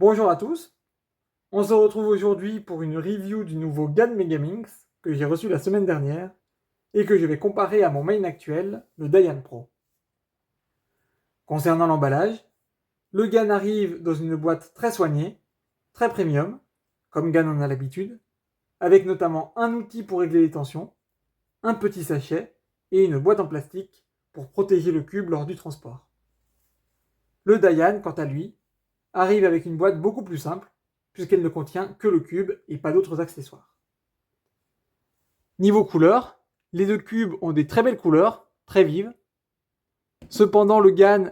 Bonjour à tous, on se retrouve aujourd'hui pour une review du nouveau GAN Megaminx que j'ai reçu la semaine dernière et que je vais comparer à mon main actuel, le Dayan Pro. Concernant l'emballage, le GAN arrive dans une boîte très soignée, très premium, comme GAN en a l'habitude, avec notamment un outil pour régler les tensions, un petit sachet et une boîte en plastique pour protéger le cube lors du transport. Le Dayan, quant à lui, arrive avec une boîte beaucoup plus simple, puisqu'elle ne contient que le cube et pas d'autres accessoires. Niveau couleur, les deux cubes ont des très belles couleurs, très vives. Cependant, le GAN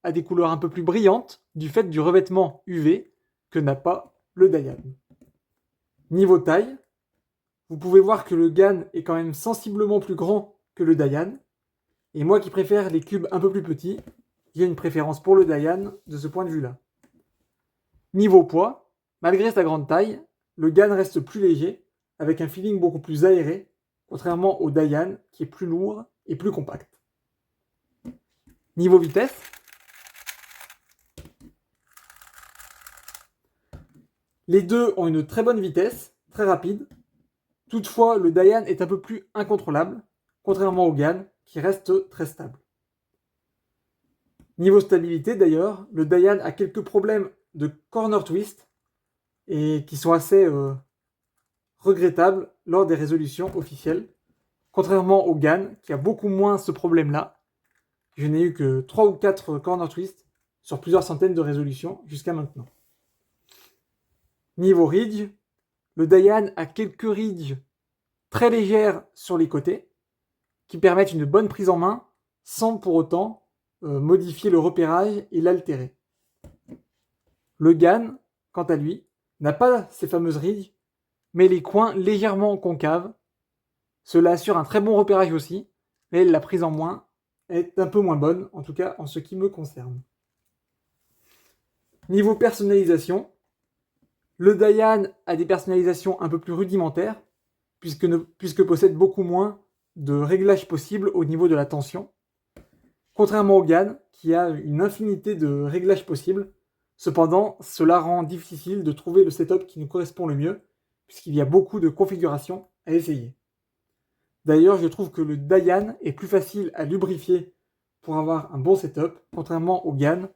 a des couleurs un peu plus brillantes du fait du revêtement UV que n'a pas le Dayan. Niveau taille, vous pouvez voir que le GAN est quand même sensiblement plus grand que le Dayan. Et moi qui préfère les cubes un peu plus petits, j'ai une préférence pour le Dayan de ce point de vue-là. Niveau poids, malgré sa grande taille, le GAN reste plus léger, avec un feeling beaucoup plus aéré, contrairement au Dayan qui est plus lourd et plus compact. Niveau vitesse, les deux ont une très bonne vitesse, très rapide. Toutefois, le Dayan est un peu plus incontrôlable, contrairement au GAN qui reste très stable. Niveau stabilité d'ailleurs, le Dayan a quelques problèmes de corner twist et qui sont assez regrettables lors des résolutions officielles, contrairement au GAN qui a beaucoup moins ce problème-là. Je n'ai eu que 3 ou 4 corner twists sur plusieurs centaines de résolutions jusqu'à maintenant. Niveau ridge, le Dayan a quelques ridges très légères sur les côtés qui permettent une bonne prise en main sans pour autant modifier le repérage et l'altérer. Le GAN, quant à lui, n'a pas ces fameuses ridges, mais les coins légèrement concaves. Cela assure un très bon repérage aussi, mais la prise en main est un peu moins bonne, en tout cas en ce qui me concerne. Niveau personnalisation, le Dayan a des personnalisations un peu plus rudimentaires, puisque possède beaucoup moins de réglages possibles au niveau de la tension, contrairement au GAN qui a une infinité de réglages possibles. Cependant, cela rend difficile de trouver le setup qui nous correspond le mieux, puisqu'il y a beaucoup de configurations à essayer. D'ailleurs, je trouve que le Dayan est plus facile à lubrifier pour avoir un bon setup, contrairement au GAN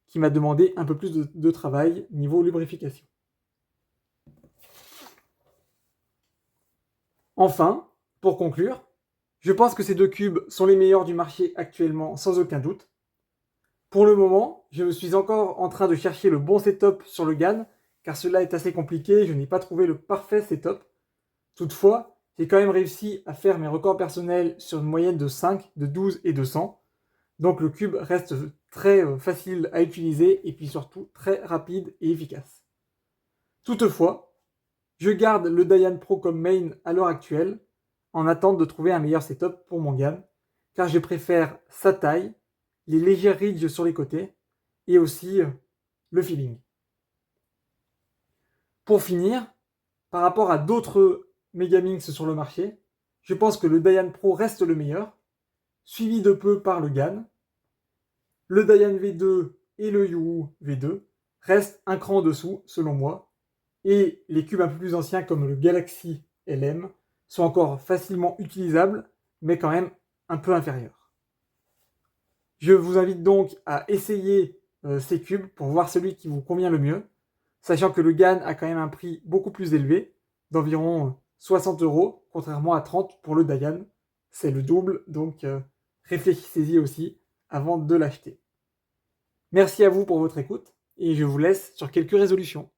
qui m'a demandé un peu plus de travail niveau lubrification. Enfin, pour conclure, je pense que ces deux cubes sont les meilleurs du marché actuellement sans aucun doute. Pour le moment, je suis encore en train de chercher le bon setup sur le GAN, car cela est assez compliqué, je n'ai pas trouvé le parfait setup. Toutefois, j'ai quand même réussi à faire mes records personnels sur une moyenne de 5, de 12 et de 100. Donc le cube reste très facile à utiliser et puis surtout très rapide et efficace. Toutefois, je garde le Dayan Pro comme main à l'heure actuelle, en attente de trouver un meilleur setup pour mon GAN, car je préfère sa taille, les légers ridges sur les côtés, et aussi le feeling. Pour finir, par rapport à d'autres Megaminx sur le marché, je pense que le Dayan Pro reste le meilleur, suivi de peu par le GAN. Le Dayan V2 et le Youhoo V2 restent un cran en dessous, selon moi, et les cubes un peu plus anciens comme le Galaxy LM sont encore facilement utilisables, mais quand même un peu inférieurs. Je vous invite donc à essayer ces cubes pour voir celui qui vous convient le mieux, sachant que le GAN a quand même un prix beaucoup plus élevé, d'environ 60 €, contrairement à 30 pour le Dayan. C'est le double, donc réfléchissez-y aussi avant de l'acheter. Merci à vous pour votre écoute, et je vous laisse sur quelques résolutions.